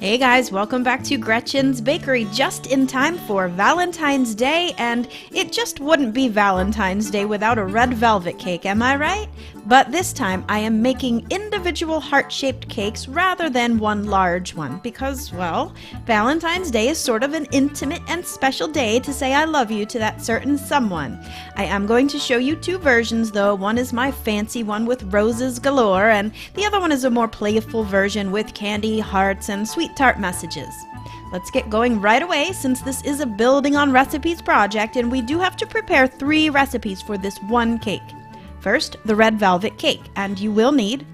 Hey guys, welcome back to Gretchen's Bakery just in time for Valentine's Day, and it just wouldn't be Valentine's Day without a red velvet cake, am I right? But this time I am making individual heart-shaped cakes rather than one large one because, well, Valentine's Day is sort of an intimate and special day to say I love you to that certain someone. I am going to show you two versions though. One is my fancy one with roses galore, and the other one is a more playful version with candy, hearts, and sweet tart messages. Let's get going right away since this is a building on recipes project and we do have to prepare 3 recipes for this one cake. First, the red velvet cake, and you will need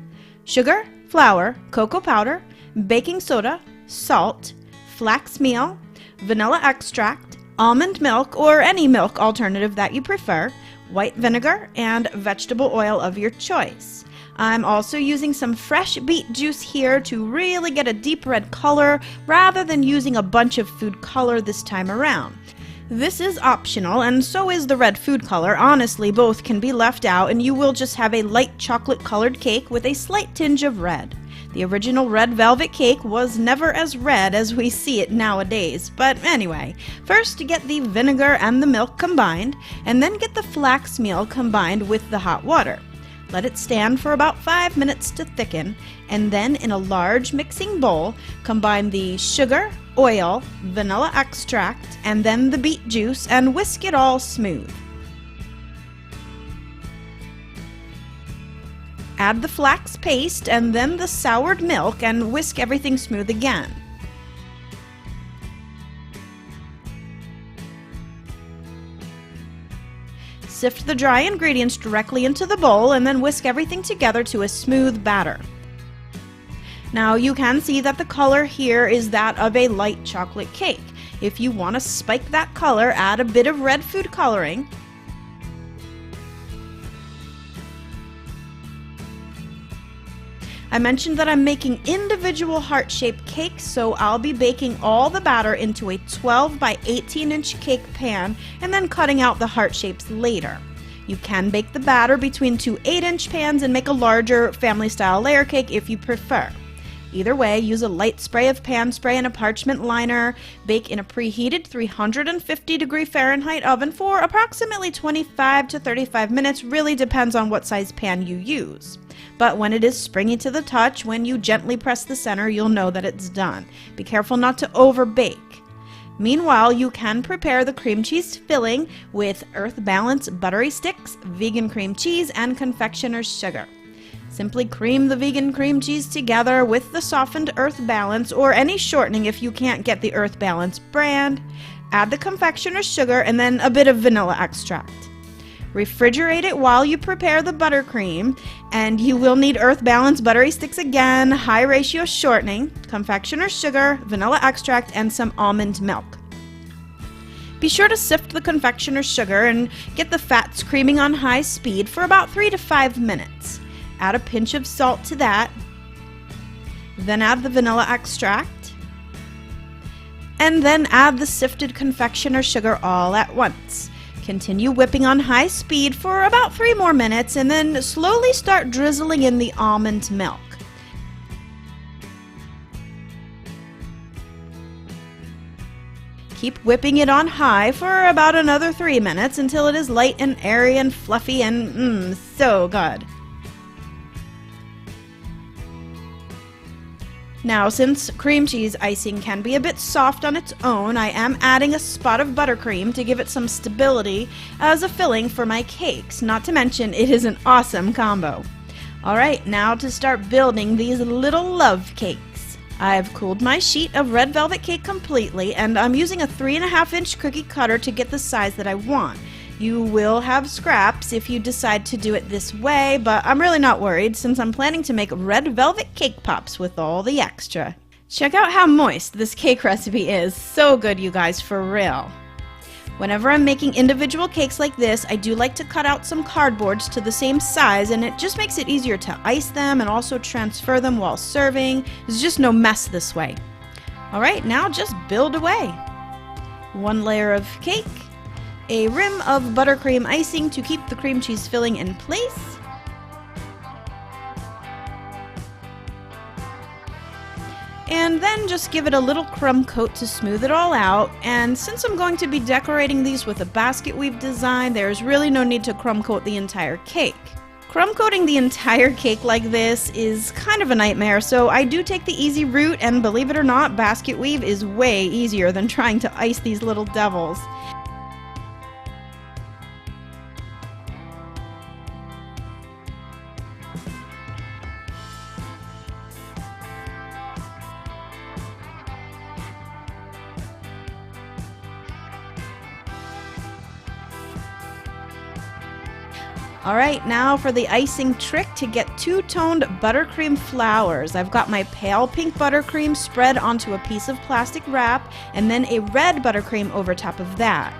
sugar, flour, cocoa powder, baking soda, salt, flax meal, vanilla extract, almond milk or any milk alternative that you prefer, white vinegar, and vegetable oil of your choice. I'm also using some fresh beet juice here to really get a deep red color rather than using a bunch of food color this time around. This is optional, and so is the red food color. Honestly, both can be left out and you will just have a light chocolate colored cake with a slight tinge of red. The original red velvet cake was never as red as we see it nowadays, but anyway, first get the vinegar and the milk combined, and then get the flax meal combined with the hot water. Let it stand for about 5 minutes to thicken, and then in a large mixing bowl, combine the sugar, oil, vanilla extract, and then the beet juice and whisk it all smooth. Add the flax paste and then the soured milk and whisk everything smooth again. Sift the dry ingredients directly into the bowl and then whisk everything together to a smooth batter. Now you can see that the color here is that of a light chocolate cake. If you want to spike that color, add a bit of red food coloring. I mentioned that I'm making individual heart-shaped cakes, so I'll be baking all the batter into a 12 by 18 inch cake pan and then cutting out the heart shapes later. You can bake the batter between 2 8-inch pans and make a larger family-style layer cake if you prefer. Either way, use a light spray of pan spray and a parchment liner. Bake in a preheated 350-degree Fahrenheit oven for approximately 25 to 35 minutes, really depends on what size pan you use. But when it is springy to the touch, when you gently press the center, you'll know that it's done. Be careful not to over-bake. Meanwhile, you can prepare the cream cheese filling with Earth Balance buttery sticks, vegan cream cheese, and confectioner's sugar. Simply cream the vegan cream cheese together with the softened Earth Balance or any shortening if you can't get the Earth Balance brand. Add the confectioner's sugar and then a bit of vanilla extract. Refrigerate it while you prepare the buttercream, and you will need Earth Balance buttery sticks again, high ratio shortening, confectioner's sugar, vanilla extract, and some almond milk. Be sure to sift the confectioner's sugar and get the fats creaming on high speed for about 3 to 5 minutes. Add a pinch of salt to that, then add the vanilla extract, and then add the sifted confectioner's sugar all at once. Continue whipping on high speed for about 3 more minutes and then slowly start drizzling in the almond milk. Keep whipping it on high for about another 3 minutes until it is light and airy and fluffy and so good. Now, since cream cheese icing can be a bit soft on its own, I am adding a spot of buttercream to give it some stability as a filling for my cakes. Not to mention, it is an awesome combo. Alright, now to start building these little love cakes. I've cooled my sheet of red velvet cake completely, and I'm using a 3.5-inch cookie cutter to get the size that I want. You will have scraps if you decide to do it this way, but I'm really not worried since I'm planning to make red velvet cake pops with all the extra. Check out how moist this cake recipe is. So good, you guys, for real. Whenever I'm making individual cakes like this, I do like to cut out some cardboards to the same size, and it just makes it easier to ice them and also transfer them while serving. There's just no mess this way. Alright, now just build away. 1 layer of cake, a rim of buttercream icing to keep the cream cheese filling in place, And then just give it a little crumb coat to smooth it all out. And since I'm going to be decorating these with a basket weave design, there's really no need to crumb coat the entire cake. Crumb coating the entire cake like this is kind of a nightmare, so I do take the easy route, and believe it or not, basket weave is way easier than trying to ice these little devils. Alright, now for the icing trick to get two-toned buttercream flowers. I've got my pale pink buttercream spread onto a piece of plastic wrap, and then a red buttercream over top of that.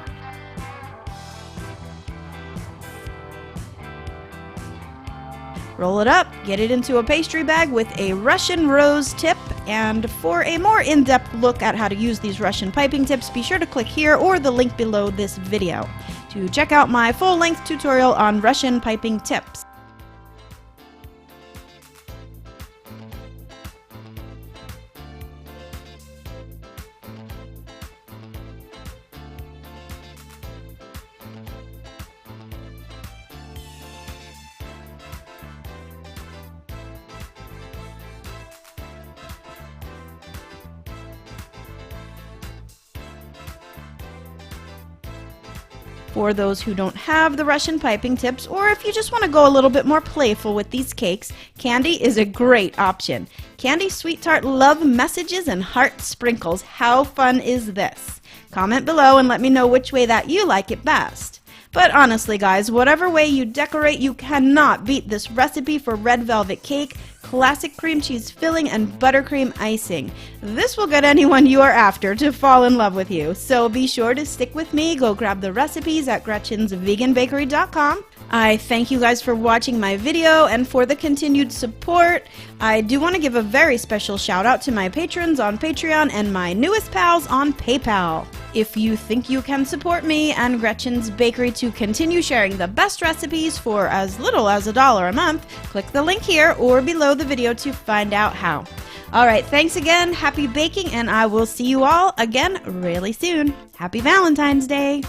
Roll it up, get it into a pastry bag with a Russian rose tip, and for a more in-depth look at how to use these Russian piping tips, be sure to click here or the link below this video to check out my full-length tutorial on Russian piping tips. For those who don't have the Russian piping tips, or if you just want to go a little bit more playful with these cakes, candy is a great option. Candy Sweet Tart love messages and heart sprinkles. How fun is this? Comment below and let me know which way that you like it best. But honestly guys, whatever way you decorate, you cannot beat this recipe for red velvet cake, classic cream cheese filling, and buttercream icing. This will get anyone you are after to fall in love with you. So be sure to stick with me. Go grab the recipes at gretchensveganbakery.com. I thank you guys for watching my video and for the continued support. I do want to give a very special shout out to my patrons on Patreon and my newest pals on PayPal. If you think you can support me and Gretchen's Bakery to continue sharing the best recipes for as little as $1 a month, click the link here or below the video to find out how. Alright, thanks again, happy baking, and I will see you all again really soon. Happy Valentine's Day!